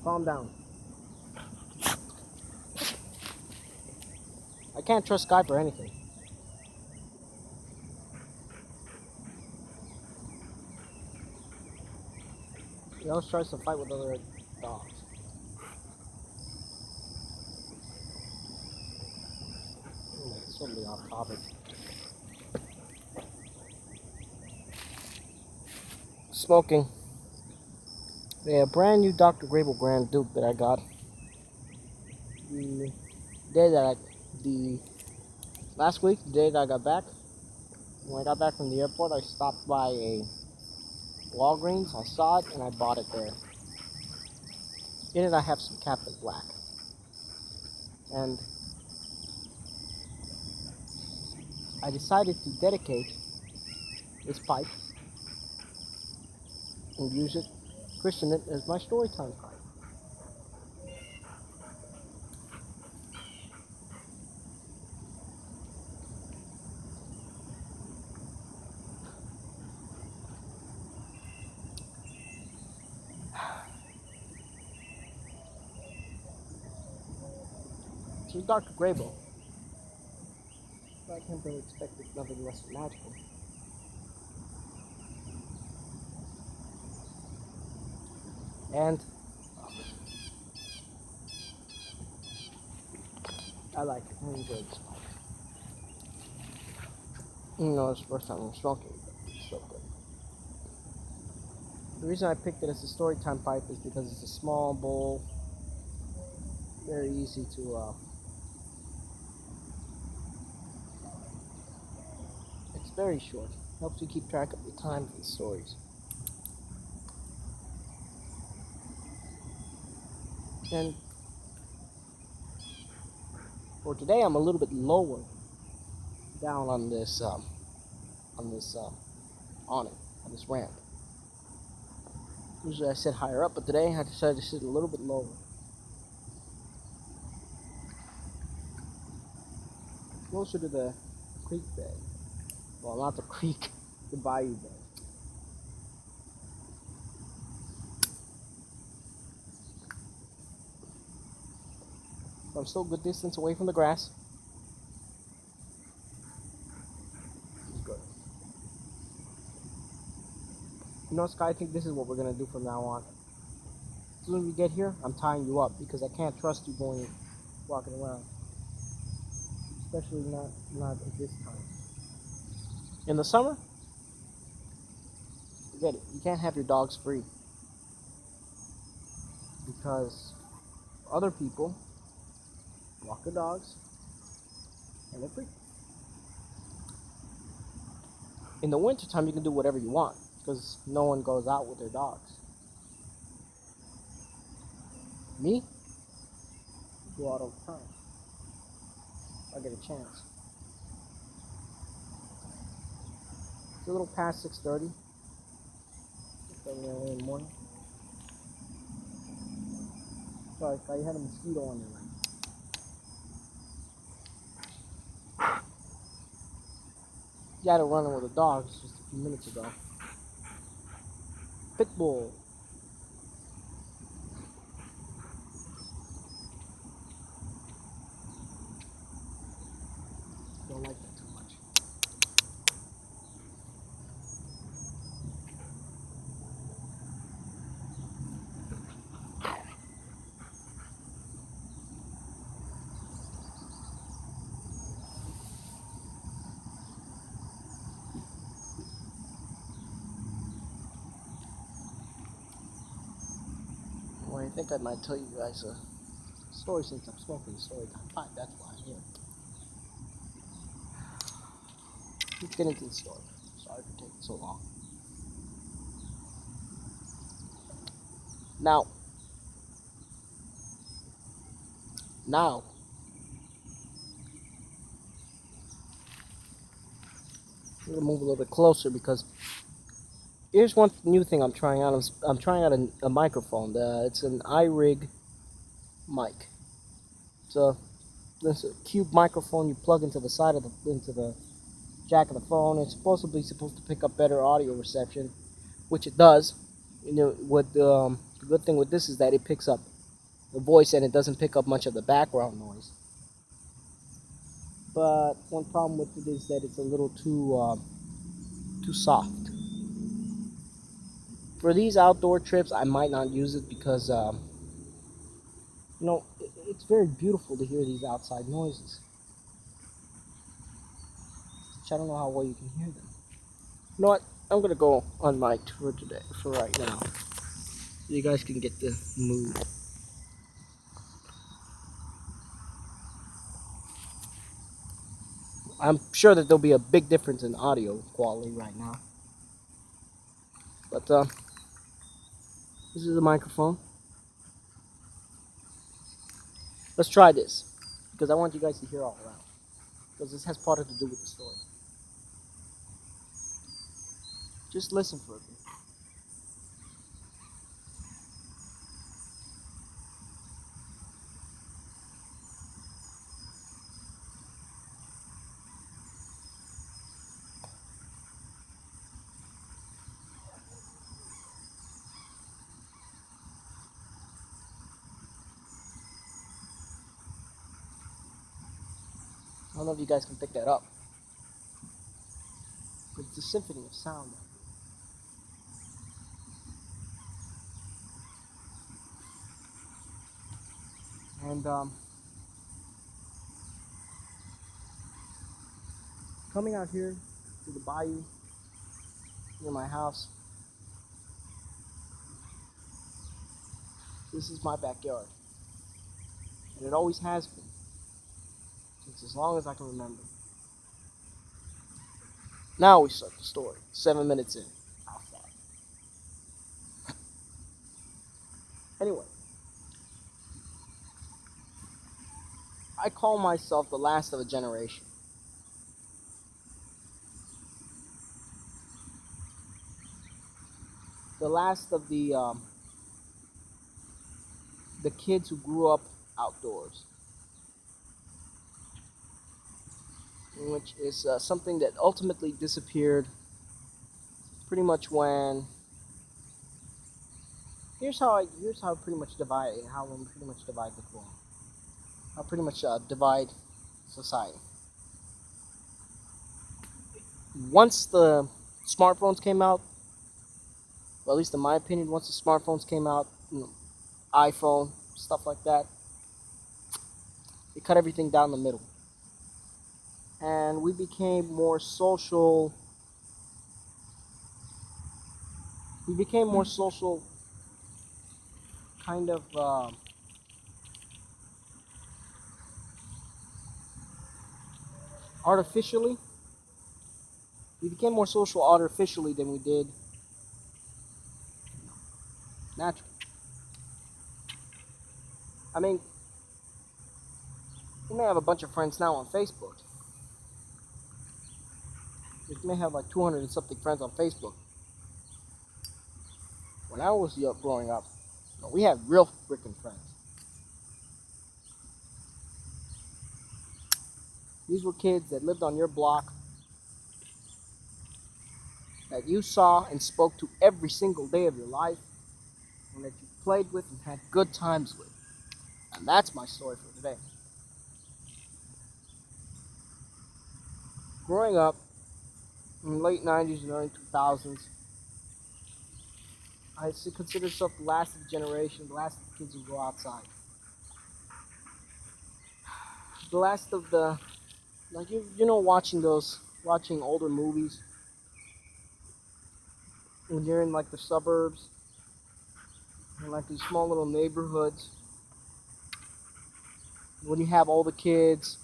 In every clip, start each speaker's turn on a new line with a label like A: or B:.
A: Calm down. I can't trust Sky for anything. He always tries to fight with other dogs. It's totally off topic. Smoking. Yeah, brand new Dr. Grabow Grand Duke that I got. The day that the last week, the day that I got back, when I got back from the airport, I stopped by a Walgreens. I saw it and I bought it there. In it, I have some Captain Black, and I decided to dedicate this pipe and use it, christen it as my storytime pipe. So Dr. Grabow, I can't really expect nothing less than magical. And I like it. I enjoy this pipe. You know, it's the first time I'm smoking, but it's so good. The reason I picked it as a storytime pipe is because it's a small bowl, very easy to, it's very short. Helps you keep track of the time for the stories. And for today, I'm a little bit lower down on this awning, on this ramp. Usually I sit higher up, but today I decided to sit a little bit lower. Closer to the creek bed. Well, not the creek, the bayou bed. I'm still a good distance away from the grass. It's good. You know, Sky, I think this is what we're going to do from now on. As soon as we get here, I'm tying you up because I can't trust you walking around. Especially not at this time. In the summer, forget it. You can't have your dogs free. Because other people walk the dogs and they're free. In the wintertime, you can do whatever you want because no one goes out with their dogs. Me? Go out all the time. I get a chance. It's a little past 6:30. It's early in the morning. Sorry, you had a mosquito on your leg. You had it running with the dogs just a few minutes ago. Pitbull. Don't like that too much. Well, I think I might tell you guys a story since I'm smoking the story time pipe. That's why I'm here. Let's get into the story. Sorry for taking so long. Now, I'm gonna move a little bit closer because here's one new thing I'm trying out. I'm trying out a microphone. It's an iRig mic. It's a cube microphone you plug into the side of the jack of the phone. It's supposed to pick up better audio reception, which it does. You know, with The good thing with this is that it picks up the voice and it doesn't pick up much of the background noise. But one problem with it is that it's a little too soft. For these outdoor trips, I might not use it because it's very beautiful to hear these outside noises. Which I don't know how well you can hear them. You know what? I'm gonna go on my tour today for right now, so you guys can get the mood. I'm sure that there'll be a big difference in audio quality right now. But this is the microphone. Let's try this because I want you guys to hear all around. Because this has part to do with the story. Just listen for a bit. I don't know if you guys can pick that up, but it's a symphony of sound. And coming out here to the bayou near my house, this is my backyard. And it always has been, since as long as I can remember. Now we start the story, 7 minutes in. Outside. Anyway, I call myself the last of a generation. The last of the kids who grew up outdoors, which is something that ultimately disappeared pretty much when. Here's how I pretty much divide how we pretty much divide the world. How pretty much divide society. Once the smartphones came out, well, at least in my opinion, once the smartphones came out, iPhone, stuff like that, it cut everything down the middle. And we became more social. We became more social, kind of artificially. We became more social artificially than we did naturally. I mean, you may have a bunch of friends now on Facebook. You may have like 200 and something friends on Facebook. When I was growing up, we had real freaking friends. These were kids that lived on your block, that you saw and spoke to every single day of your life, and that you played with and had good times with. And that's my story for today. Growing up in the late 90s and early 2000s, I consider myself the last of the generation, the last of the kids who go outside. The last of the, like, watching older movies, when you're in like the suburbs, in like these small little neighborhoods, when you have all the kids,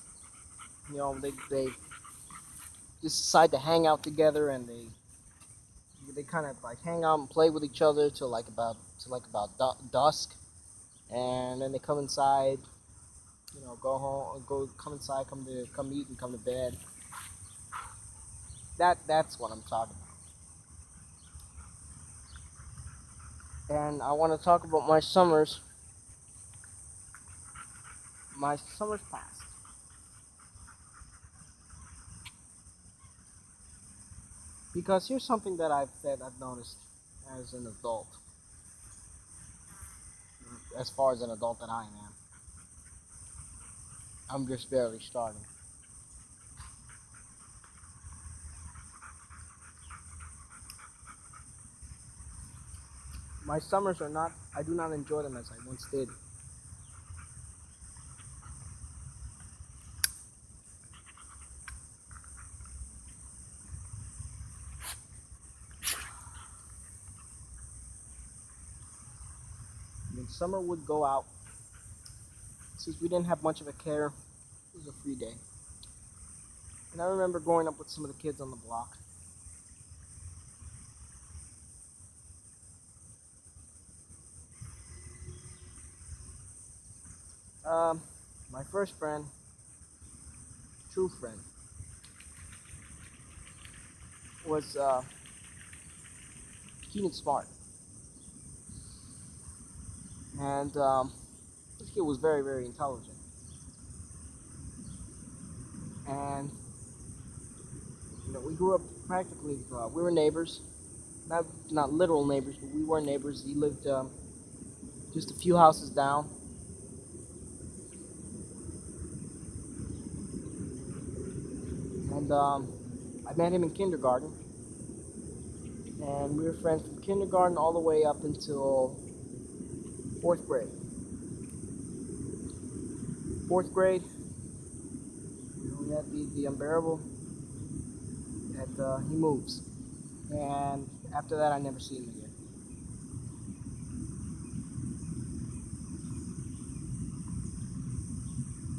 A: they just decide to hang out together, and they kind of like hang out and play with each other till like about dusk, and then they come inside, go home, come inside, come eat and come to bed. That's what I'm talking about. And I want to talk about my summers past. Because here's something that I've noticed as an adult. as far as an adult that I am. I'm just barely starting. My summers are not, I do not enjoy them as I once did. When summer would go out, since we didn't have much of a care, it was a free day. And I remember growing up with some of the kids on the block. Um, my first friend, true friend, was Keenan Smart. And this kid was very, very intelligent. And, we grew up practically, we were neighbors. Not literal neighbors, but we were neighbors. He lived just a few houses down. And I met him in kindergarten. And we were friends from kindergarten all the way up until fourth grade. Fourth grade, we had the unbearable that he moves. And after that, I never see him again.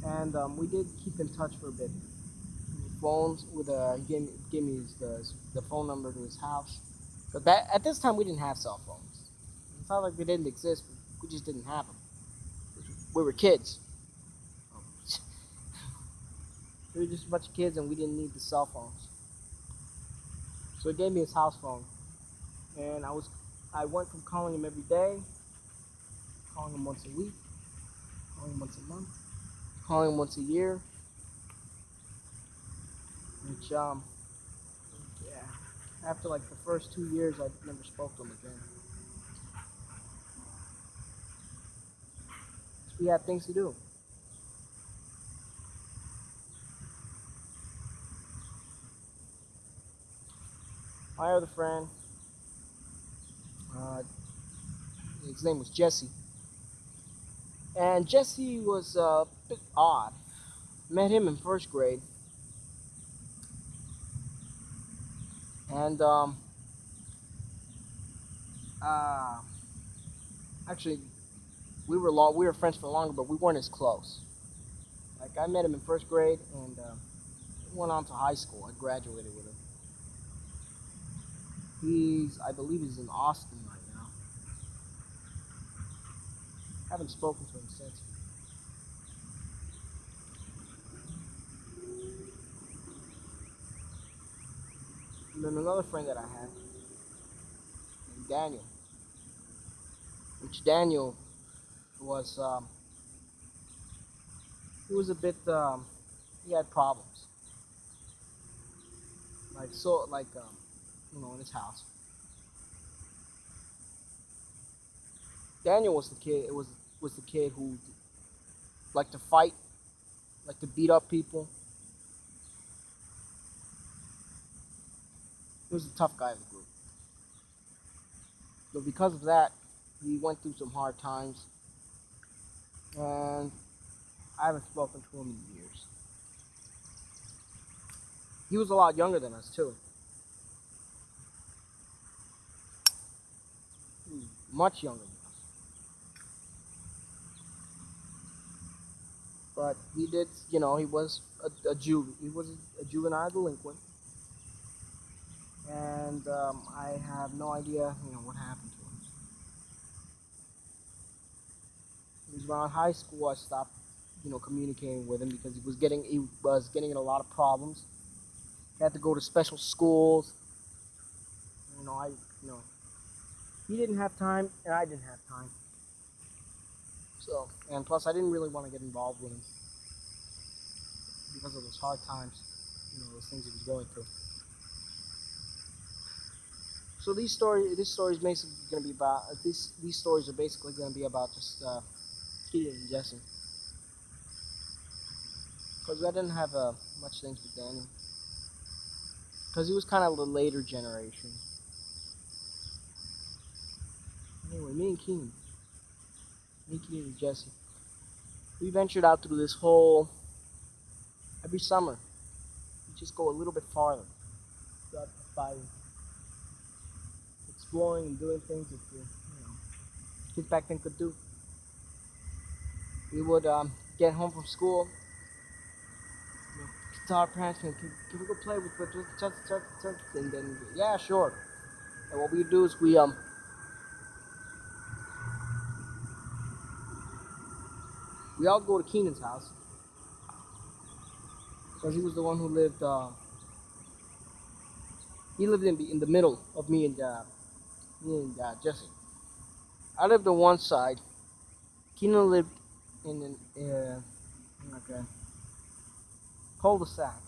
A: And we did keep in touch for a bit. Phones with he gave me the phone number to his house. But at this time, we didn't have cell phones. It's not like they didn't exist. We just didn't have them. We were kids. We were just a bunch of kids, and we didn't need the cell phones. So he gave me his house phone, and I went from calling him every day, calling him once a week, calling him once a month, calling him once a year, which yeah, after like the first 2 years, I never spoke to him again. We had things to do. My other friend, uh, his name was Jesse, and Jesse was a bit odd. Met him in first grade, and uh, actually we were friends for longer, but we weren't as close. Like I met him in first grade, and went on to high school. I graduated with him. I believe he's in Austin right now. Haven't spoken to him since. And then another friend that I had, named Daniel, which Daniel was, he was a bit, he had problems, in his house. Daniel was the kid. It was the kid who liked to fight, liked to beat up people. He was the tough guy of the group. So because of that, he went through some hard times, and I haven't spoken to him in years. He was a lot younger than us too. He was much younger than us. But he did, he was he was a juvenile delinquent, and I have no idea, what happened to him. It was around high school I stopped, communicating with him because he was getting in a lot of problems. He had to go to special schools. You know, I, you know, he didn't have time, and I didn't have time. So, and plus, I didn't really want to get involved with him because of those hard times, those things he was going through. So this story is basically going to be about these stories are basically going to be about just Keaton and Jesse, because I didn't have much things with Danny, because he was kind of the later generation. Anyway, me, Keaton and Jesse, we ventured out through this whole every summer. We just go a little bit farther, by exploring and doing things that kids back then could do. We would get home from school, tell our parents, can we go play with such, and then yeah, sure. And what we do is we all go to Keenan's house because he was the one who lived. He lived in the middle of me and Jesse. I lived on one side. Keenan lived in like a cul-de-sac.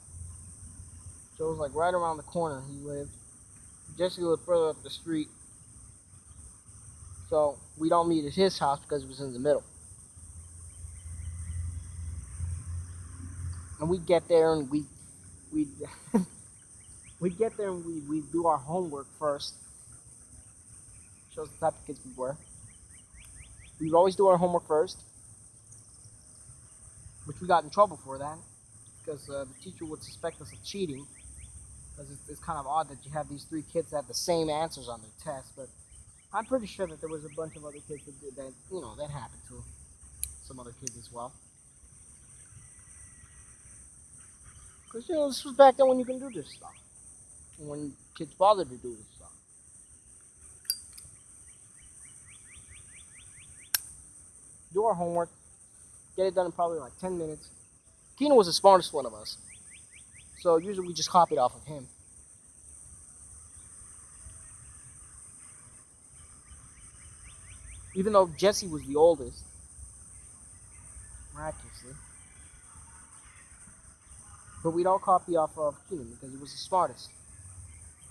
A: So it was like right around the corner he lived. Jesse lived further up the street. So we don't meet at his house because it was in the middle. And we get there and we we get there and we do our homework first. Shows the type of kids we were. We would always do our homework first, which we got in trouble for that because the teacher would suspect us of cheating. Because it's kind of odd that you have these three kids that have the same answers on their test, but I'm pretty sure that there was a bunch of other kids that did that. That happened to some other kids as well. Because this was back then when you can do this stuff, and when kids bothered to do this stuff. Do our homework, get it done in probably like 10 minutes. Keenan was the smartest one of us, so usually we just copied off of him. Even though Jesse was the oldest, miraculously. But we'd all copy off of Keenan because he was the smartest.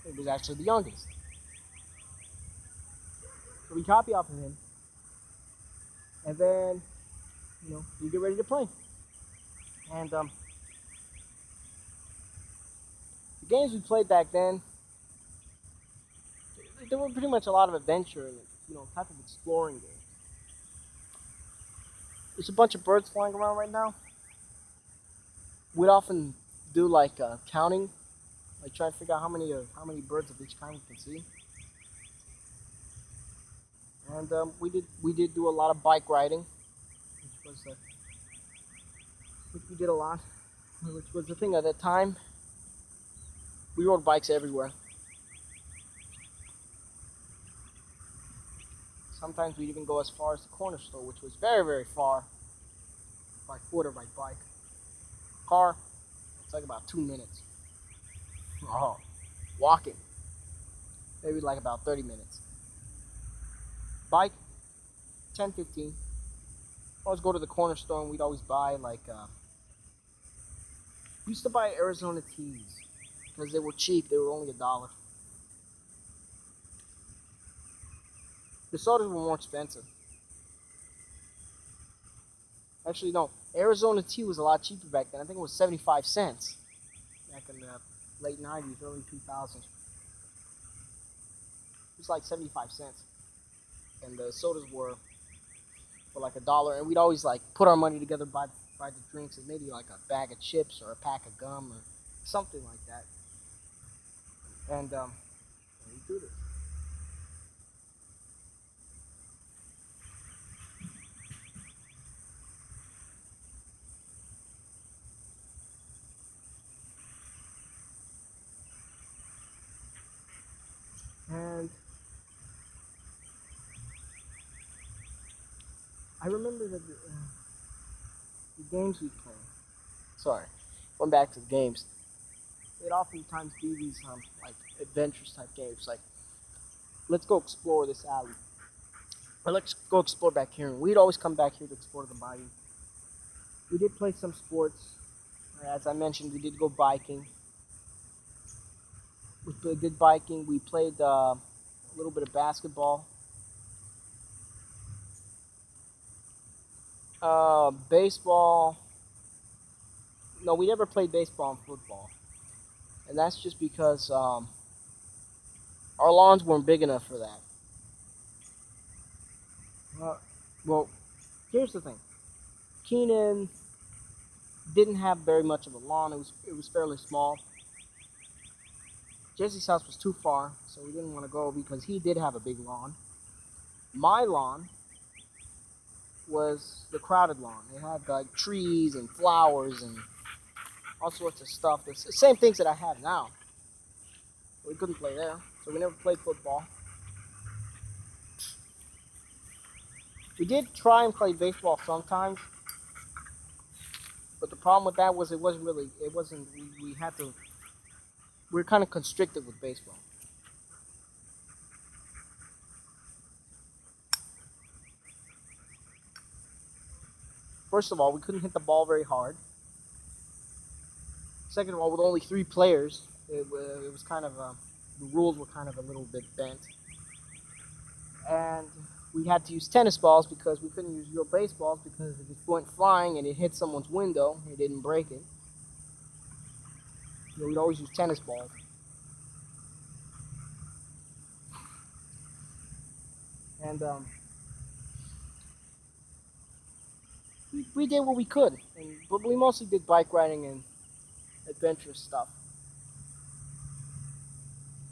A: He was actually the youngest. So we copy off of him. And then, we get ready to play. And the games we played back then, there were pretty much a lot of adventure and, type of exploring games. There's a bunch of birds flying around right now. We'd often do like counting, like try to figure out how many birds of each kind we can see. And we did do a lot of bike riding, which we did a lot, which was the thing at that time. We rode bikes everywhere. Sometimes we'd even go as far as the corner store, which was very, very far, by foot or by bike. Car, it's like about 2 minutes. Oh, walking, maybe like about 30 minutes. Bike, 10, 15. Always go to the corner store and we'd always buy we used to buy Arizona teas because they were cheap. They were only $1. The sodas were more expensive. Actually, no. Arizona tea was a lot cheaper back then. I think it was 75 cents back in the late 90s, early 2000s. It was like 75 cents. And the sodas were for like $1. And we'd always like put our money together, buy the drinks, and maybe like a bag of chips or a pack of gum or something like that. And we do this. And I remember that the games we played. Sorry, going back to the games. They'd oftentimes be these like adventurous type games, like let's go explore this alley, or let's go explore back here. And we'd always come back here to explore the bayou. We did play some sports. As I mentioned, we did go biking. We did biking. We played a little bit of basketball. Baseball. No, we never played baseball and football, and that's just because our lawns weren't big enough for that. Uh, well, here's the thing. Keenan didn't have very much of a lawn. It was fairly small. Jesse's house was too far, so we didn't want to go because he did have a big lawn. My lawn was the crowded lawn. It had like trees and flowers and all sorts of stuff. The same things that I have now. We couldn't play there, so we never played football. We did try and play baseball sometimes, but the problem with that was it wasn't, we had to, we were kind of constricted with baseball. First of all, we couldn't hit the ball very hard. Second of all, with only 3 players, it was kind of, the rules were kind of a little bit bent. And we had to use tennis balls because we couldn't use real baseballs because if it went flying and it hit someone's window, it didn't break it. So we'd always use tennis balls. And we did what we could, but we mostly did bike riding and adventurous stuff.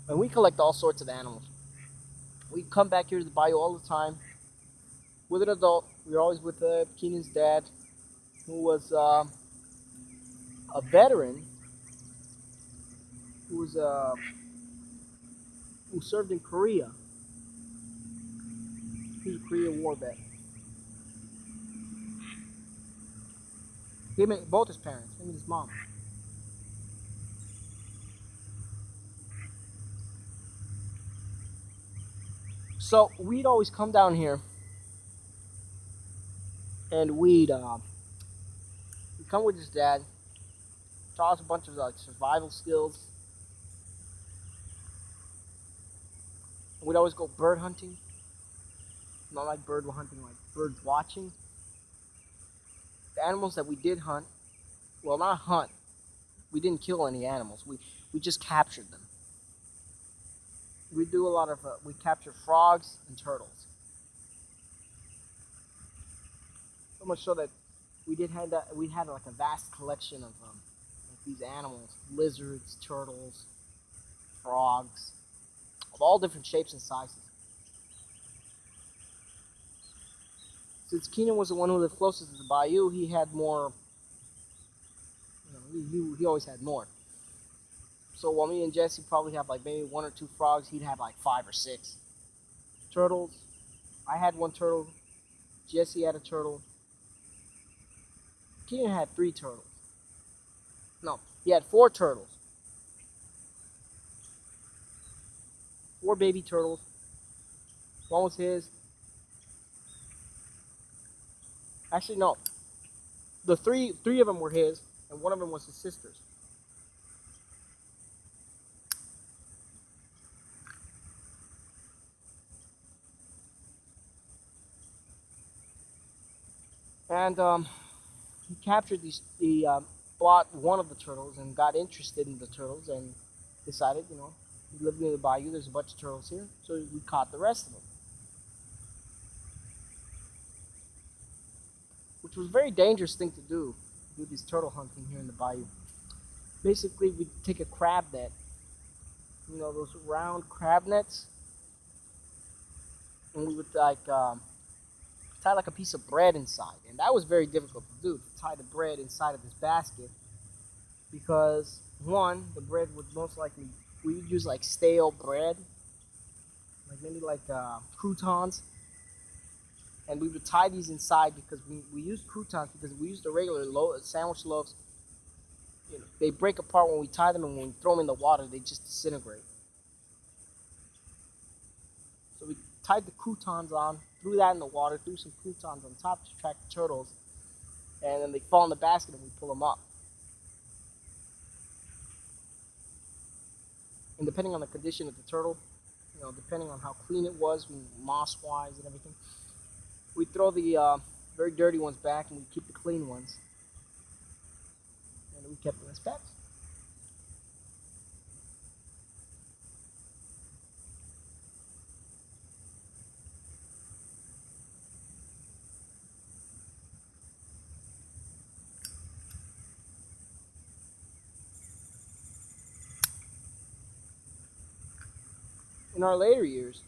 A: And we collect all sorts of animals. We come back here to the bayou all the time with an adult. We were always with Keenan's dad, who was a veteran, who served in Korea. He was a Korea War vet. Both his parents, him and his mom. So we'd always come down here, and we'd come with his dad, taught us a bunch of like survival skills. We'd always go bird hunting. Not like bird hunting, like bird watching. The animals that we did hunt, well, not hunt. We didn't kill any animals. We just captured them. We do a lot of we capture frogs and turtles. So much so that we had like a vast collection of like these animals: lizards, turtles, frogs, of all different shapes and sizes. Since Keenan was the one who lived closest to the bayou, he had more. He always had more. So while me and Jesse probably have like maybe 1 or 2 frogs, he'd have like 5 or 6 turtles. I had 1 turtle. Jesse had a turtle. Keenan had 3 turtles. No, he had 4 turtles. 4 baby turtles. One was his. Actually, no. The three of them were his, and one of them was his sister's. And he captured these. He bought one of the turtles and got interested in the turtles and decided, he lived near the bayou. There's a bunch of turtles here, so we caught the rest of them, which was a very dangerous thing to do this turtle hunting here in the bayou. Basically, we'd take a crab net, those round crab nets, and we would tie like a piece of bread inside, and that was very difficult to do, to tie the bread inside of this basket, because one, the bread would most likely, we would use like stale bread, like maybe like croutons, and we would tie these inside because we used croutons because we used the regular sandwich loaves. They break apart when we tie them, and when we throw them in the water, they just disintegrate. So we tied the croutons on, threw that in the water, threw some croutons on top to attract the turtles, and then they fall in the basket and we pull them up. And depending on the condition of the turtle, depending on how clean it was, moss-wise and everything. We throw the very dirty ones back, and we keep the clean ones, and we kept them as pets. In our later years,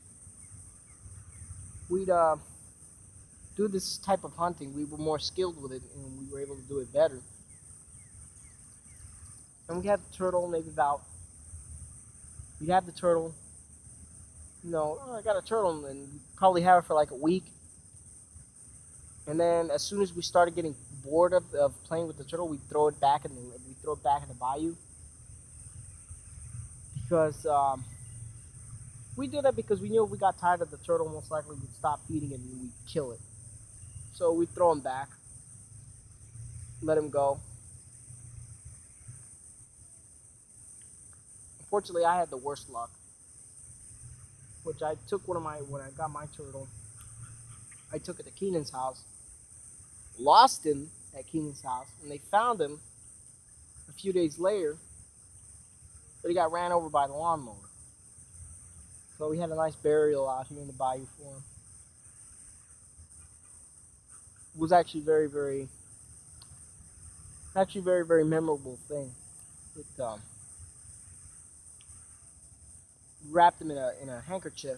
A: we'd do this type of hunting. We were more skilled with it, and we were able to do it better. And we had the turtle maybe about. We'd have the turtle. I got a turtle, and we'd probably have it for like a week. And then as soon as we started getting bored of playing with the turtle, we'd throw it back in the bayou because we did that because we knew if we got tired of the turtle, most likely we'd stop feeding it and we'd kill it. So we'd throw him back, let him go. Unfortunately, I had the worst luck, which I took when I got my turtle, I took it to Keenan's house, lost him at Keenan's house, and they found him a few days later, but he got ran over by the lawnmower. So we had a nice burial out here in the bayou for him. It was actually very memorable thing. It wrapped him in a handkerchief,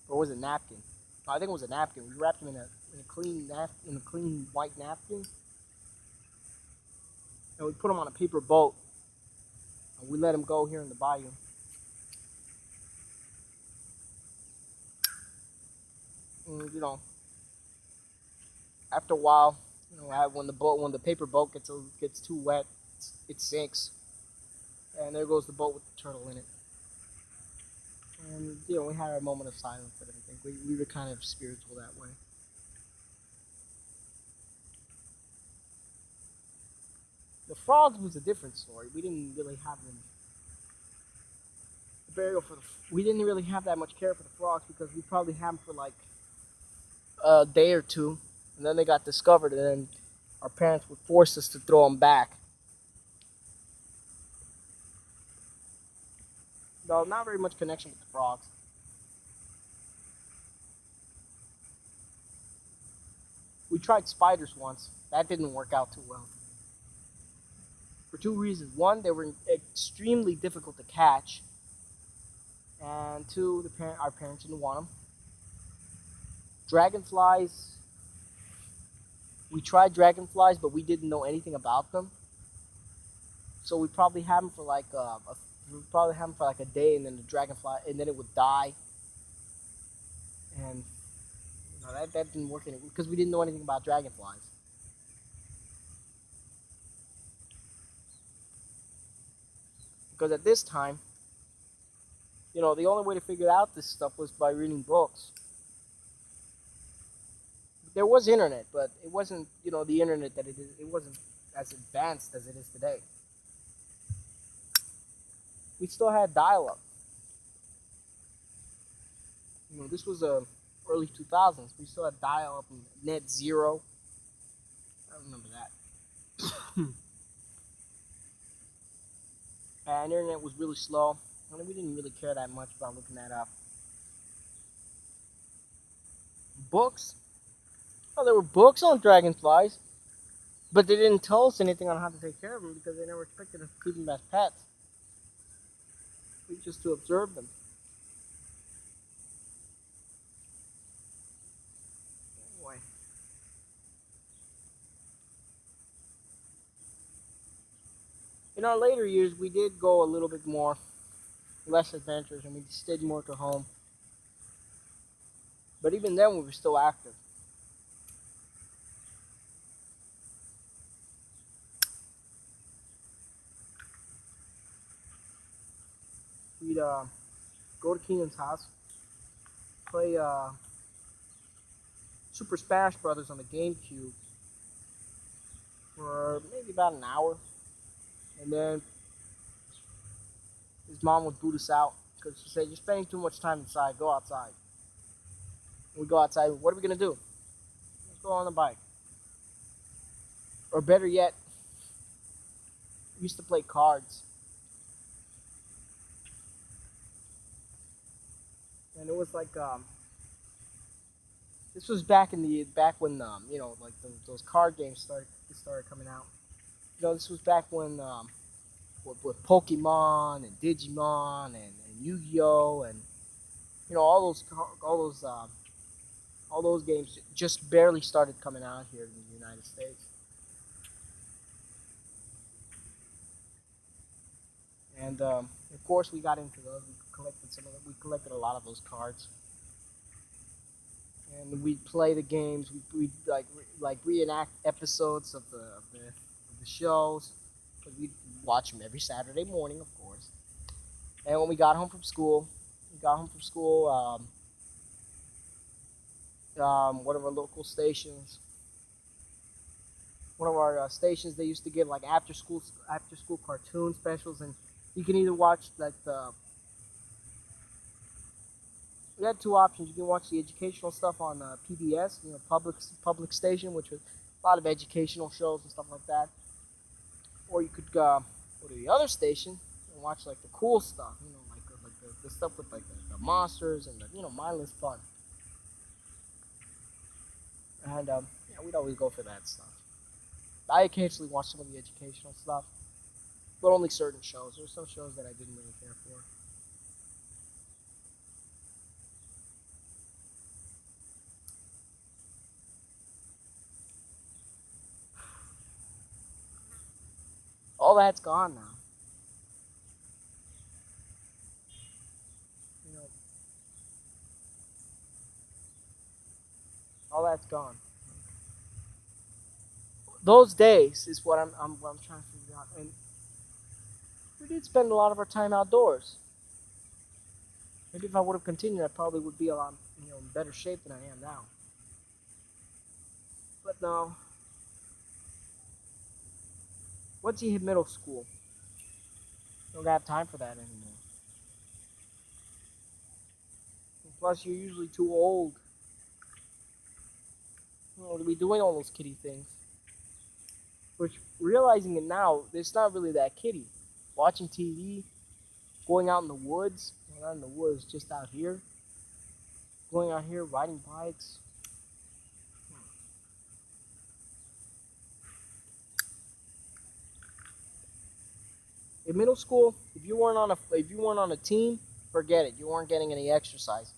A: or was it napkin? No, I think it was a napkin. We wrapped him in a clean white napkin, and we put him on a paper boat, and we let him go here in the bayou. And, after a while, when the paper boat gets too wet, it sinks, and there goes the boat with the turtle in it. And we had our moment of silence and everything. We were kind of spiritual that way. The frogs was a different story. We didn't really have them. The burial we didn't really have that much care for the frogs because we probably had them for like a day or two, and then they got discovered, and then our parents would force us to throw them back. No, not very much connection with the frogs. We tried spiders once. That didn't work out too well. For two reasons. One, they were extremely difficult to catch. And two, our parents didn't want them. Dragonflies. We tried dragonflies, but we didn't know anything about them. So we probably had them for like a day, and then it would die. And that didn't work anymore because we didn't know anything about dragonflies. Because at this time, the only way to figure out this stuff was by reading books. There was internet, but it wasn't, the internet that it is. It wasn't as advanced as it is today. We still had dial-up. This was early 2000s. We still had dial-up and net zero. I remember that. And internet was really slow. We didn't really care that much about looking that up. Books? Oh, there were books on dragonflies, but they didn't tell us anything on how to take care of them because they never expected us to keep them as pets. We just to observe them. Anyway. In our later years, we did go a little bit less adventures, and we stayed more to home. But even then, we were still active. We'd go to Keenan's house, play Super Smash Brothers on the GameCube for maybe about an hour, and then his mom would boot us out because she said, "You're spending too much time inside. Go outside." We go outside. What are we gonna do? Let's go on the bike. Or better yet, we used to play cards. And it was like this was back when like those card games started coming out. This was back when with Pokemon and Digimon and Yu-Gi-Oh and all those games just barely started coming out here in the United States. And of course, we got into those. We collected some of them. We collected a lot of those cards, and we'd play the games. We'd like reenact episodes of the shows. Because we'd watch them every Saturday morning, of course. And when we got home from school, one of our local stations, one of our stations, they used to give like after school cartoon specials, and you can either watch like the we had two options. You can watch the educational stuff on PBS, public station, which was a lot of educational shows and stuff like that, or you could go to the other station and watch like the cool stuff, like the stuff with like the monsters and the mindless fun. And yeah, we'd always go for that stuff. I occasionally watch some of the educational stuff, but only certain shows. There were some shows that I didn't really care for. All that's gone now. You know, all that's gone. Those days is what I'm trying to figure out. And we did spend a lot of our time outdoors. Maybe if I would have continued, I probably would be a lot in better shape than I am now. But no, once you hit middle school, you don't have time for that anymore. And plus, you're usually too old to be doing all those kiddie things. Which, realizing it now, it's not really that kiddie. Watching TV, going out in the woods, well, not in the woods, just out here. Going out here, riding bikes. In middle school, if you weren't on a team, forget it. You weren't getting any exercise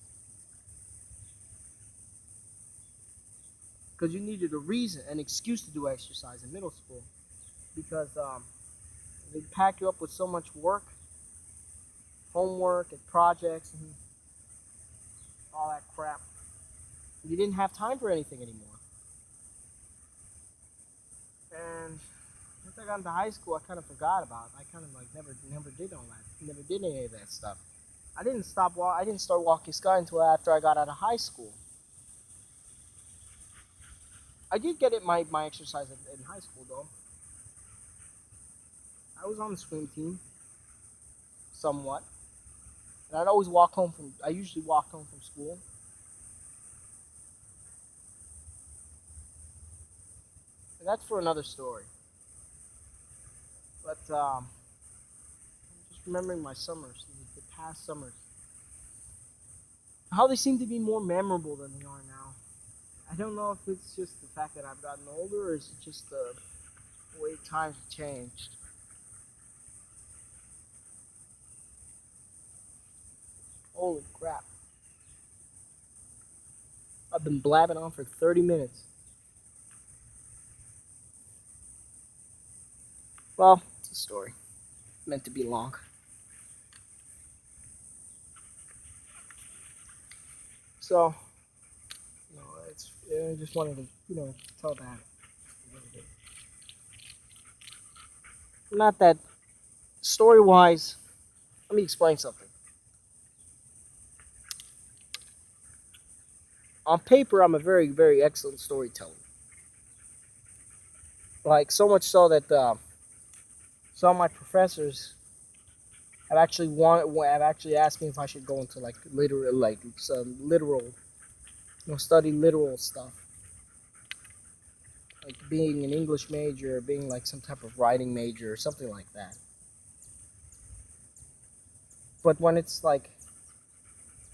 A: because you needed a reason, an excuse to do exercise in middle school because they pack you up with so much work, homework, and projects, and all that crap. You didn't have time for anything anymore. And once I got into high school, I kind of forgot about it. I kind of like never did all that. Never did any of that stuff. I didn't start walking sky until after I got out of high school. I did get my exercise in high school though. I was on the swim team, somewhat, and I usually walked home from school. And that's for another story. But I'm just remembering my summers, the past summers, how they seem to be more memorable than they are now. I don't know if it's just the fact that I've gotten older, or is it just the way times have changed. Holy crap! I've been blabbing on for 30 minutes. Well, it's a story meant to be long. So, I just wanted to, tell that. Not that story-wise. Let me explain something. On paper, I'm a very, very excellent storyteller. Like so much so that some of my professors Have actually asked me if I should go into like literal, like some literal, study literal stuff, like being an English major, or being like some type of writing major, or something like that. But when it's like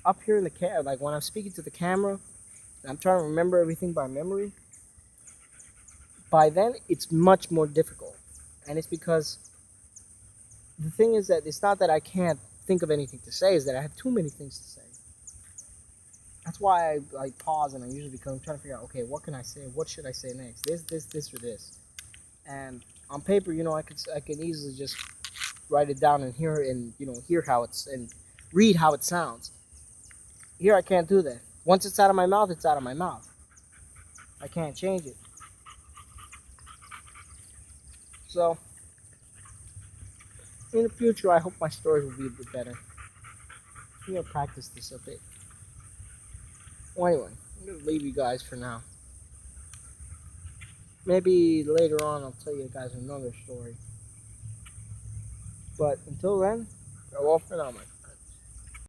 A: up here in the like when I'm speaking to the camera, and I'm trying to remember everything by memory. By then, it's much more difficult, and it's because the thing is that it's not that I can't think of anything to say; is that I have too many things to say. That's why I like pause and I usually become trying to figure out, okay, what can I say? What should I say next? This, or this. And on paper, I can easily just write it down and hear how it's and read how it sounds. Here, I can't do that. Once it's out of my mouth, it's out of my mouth. I can't change it. So, in the future, I hope my stories will be a bit better. I'm gonna practice this a bit. Well, anyway, I'm gonna leave you guys for now. Maybe later on I'll tell you guys another story. But until then, go off for now, my